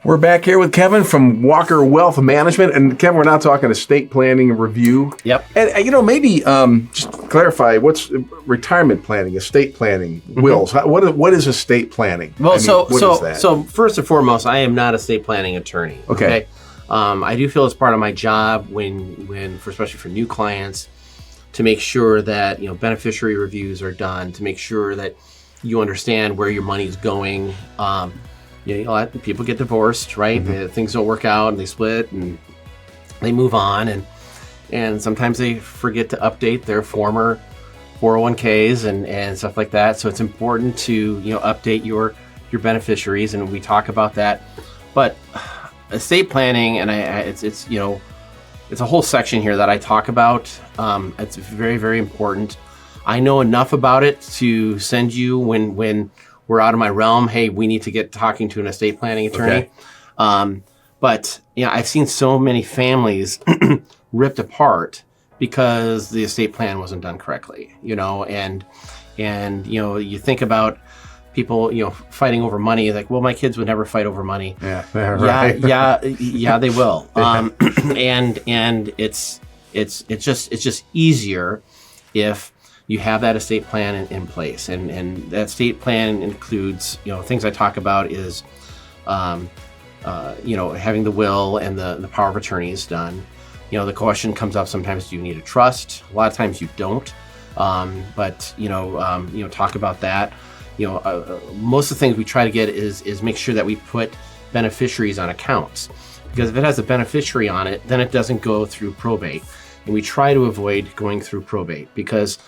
We're back here with Kevin from Walker Wealth Management. And Kevin, we're now talking estate planning and review. Yep. And, maybe just clarify, what's retirement planning, estate planning, wills? What is estate planning? Well, what is that? so first and foremost, I am not a estate planning attorney. Okay. I do feel it's part of my job especially for new clients, to make sure that, beneficiary reviews are done, to make sure that you understand where your money's going. People get divorced, right? Things don't work out and they split and they move on, and sometimes they forget to update their former 401ks and stuff like that. So it's important to update your beneficiaries, and we talk about that. But estate planning, and it's a whole section here that I talk about. It's very, very important. I know enough about it to send you when we're out of my realm. Hey, we need to get talking to an estate planning attorney. Okay. But I've seen so many families ripped apart because the estate plan wasn't done correctly. And you think about people, fighting over money. Like, well, my kids would never fight over money. Yeah, right. Yeah, they will. And it's just easier if you have that estate plan in place, and that estate plan includes, things I talk about is, having the will and the power of attorneys done. The question comes up sometimes: do you need a trust? A lot of times you don't, but talk about that. Most of the things we try to get is make sure that we put beneficiaries on accounts, because if it has a beneficiary on it, then it doesn't go through probate, and we try to avoid going through probate because.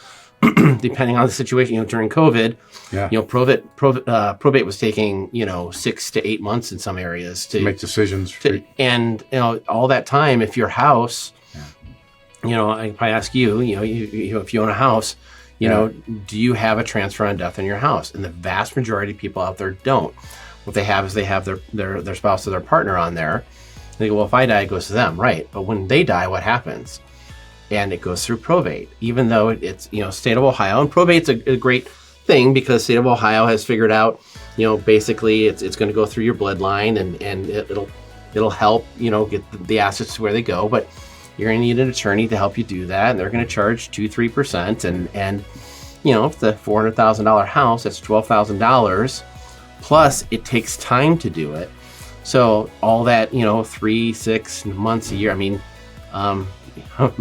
Depending on the situation, during COVID, probate was taking 6 to 8 months in some areas to make decisions. And all that time, if your house, if I ask you, if you own a house, do you have a transfer on death in your house? And the vast majority of people out there don't. What they have is they have their spouse or their partner on there. They go, well, if I die, it goes to them, right? But when they die, what happens? And it goes through probate, even though it's state of Ohio, and probate's a great thing because state of Ohio has figured out basically it's going to go through your bloodline, and it'll help get the assets to where they go. But you're going to need an attorney to help you do that, and they're going to charge 2-3%, and if the $400,000 house, that's $12,000 plus it takes time to do it. So all that 3-6 months a year. I mean. I've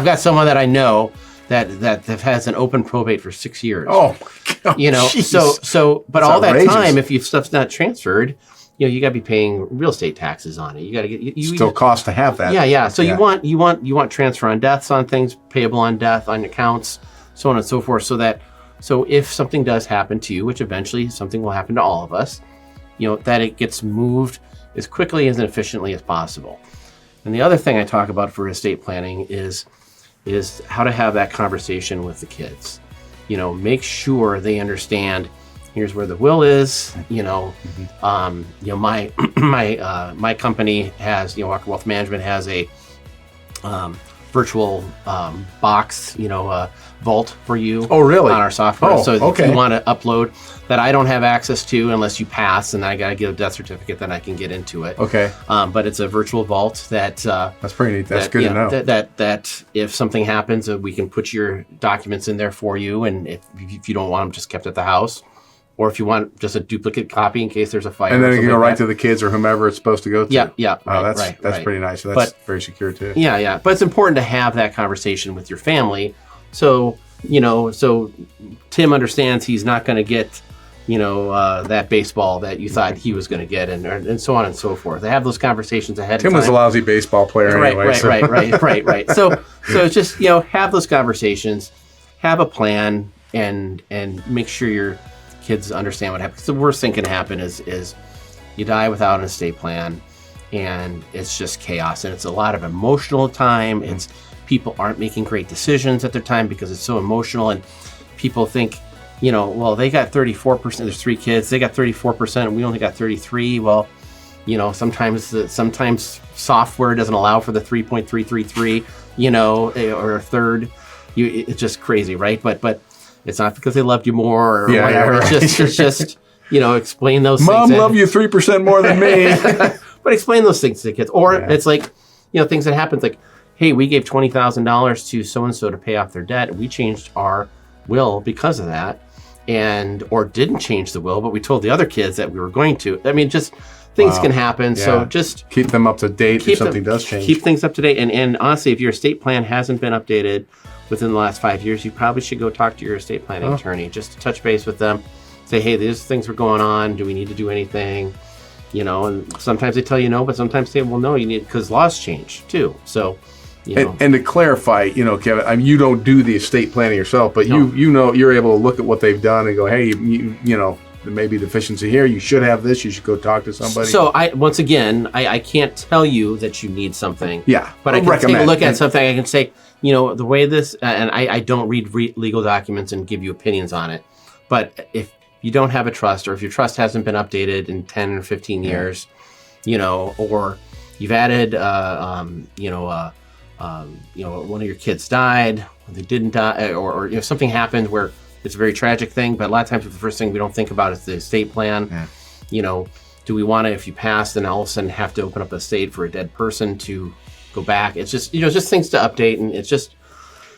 got someone that I know that has an open probate for 6 years. Oh, God, geez. But that's all outrageous. That time, if your stuff's not transferred, you got to be paying real estate taxes on it. You got to get still costs to have that. Yeah. So you want transfer on deaths on things, payable on death on accounts, so on and so forth. So if something does happen to you, which eventually something will happen to all of us, that it gets moved as quickly and efficiently as possible. And the other thing I talk about for estate planning is how to have that conversation with the kids. Make sure they understand. Here's where the will is. My company has, Walker Wealth Management has a virtual box, vault for you. Oh, really? On our software. Oh, so okay. If you want to upload that, I don't have access to unless you pass, and I got to get a death certificate, then I can get into it. Okay. But it's a virtual vault that. That's pretty neat. That's good to know. That if something happens, we can put your documents in there for you, and if you don't want them just kept at the house, or if you want just a duplicate copy in case there's a fire. And then you can go right to the kids or whomever it's supposed to go to. Yeah. Oh, that's pretty nice. So that's very secure too. Yeah. But it's important to have that conversation with your family. So Tim understands he's not going to get, that baseball that you thought he was going to get, and so on and so forth. They have those conversations ahead of time. Tim was a lousy baseball player anyway. Right. So it's just, have those conversations, have a plan, and make sure your kids understand what happens. The worst thing can happen is you die without an estate plan, and it's just chaos, and it's a lot of emotional time. Mm-hmm. It's people aren't making great decisions at their time because it's so emotional, and people think, well, they got 34%. There's 3 kids. They got 34%, and we only got 33. Well, sometimes software doesn't allow for the 3.333, or a third. It's just crazy, right? But it's not because they loved you more or whatever. Right. It's just explain those Mom, things. love you 3% more than me. But explain those things to kids. Or it's like, things that happen like, hey, we gave $20,000 to so-and-so to pay off their debt. And we changed our will because of that. Or didn't change the will, but we told the other kids that we were going to. I mean, just things can happen. Yeah. So just keep them up to date if something does change. Keep things up to date. And honestly, if your estate plan hasn't been updated within the last 5 years, you probably should go talk to your estate planning attorney just to touch base with them. Say, hey, these things are going on. Do we need to do anything? And sometimes they tell you no, but sometimes they say, well, no, you need, because laws change too. So, And to clarify, Kevin, I mean, you don't do the estate planning yourself, but you're able to look at what they've done and go, hey, there may be deficiency here. You should have this. You should go talk to somebody. So I can't tell you that you need something. Yeah, but I can take a look at something. I can say, the way this, and I don't read legal documents and give you opinions on it. But if you don't have a trust, or if your trust hasn't been updated in 10 or 15 years, or you've added, one of your kids died, or they didn't die, or something happened where it's a very tragic thing. But a lot of times, the first thing we don't think about is the estate plan. Yeah. Do we want to, if you pass, then all of a sudden have to open up a estate for a dead person to go back? It's just, just things to update, and it's just,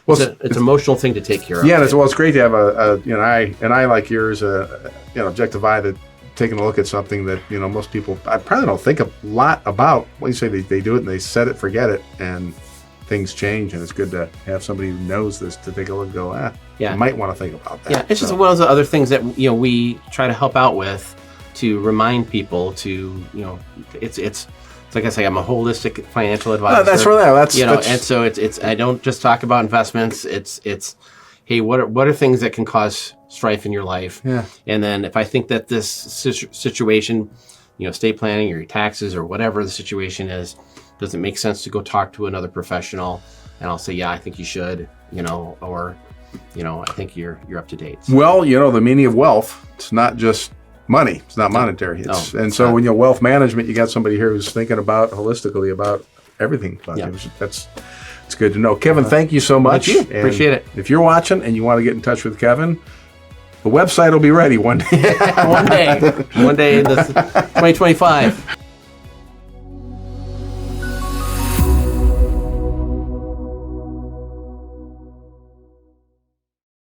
it's an emotional thing to take care of. Yeah, it's great to have I like yours, objective eye that taking a look at something that most people I probably don't think a lot about. When you say they do it and they set it, forget it, and things change, and it's good to have somebody who knows this to take a look and go, you might want to think about that. Yeah, it's just one of the other things that we try to help out with, to remind people to it's like I say, I'm a holistic financial advisor. That's for that. And so it's I don't just talk about investments. It's hey, what are things that can cause strife in your life? Yeah. And then if I think that this situation, estate planning or your taxes or whatever the situation is, does it make sense to go talk to another professional? And I'll say, yeah, I think you should, or I think you're up to date. So. Well, the meaning of wealth, it's not just money. It's not monetary. So when wealth management, you got somebody here who's thinking about holistically about everything. It's good to know. Kevin, thank you so much. Thank you. Appreciate it. If you're watching and you want to get in touch with Kevin, the website will be ready one day. One day in this 2025.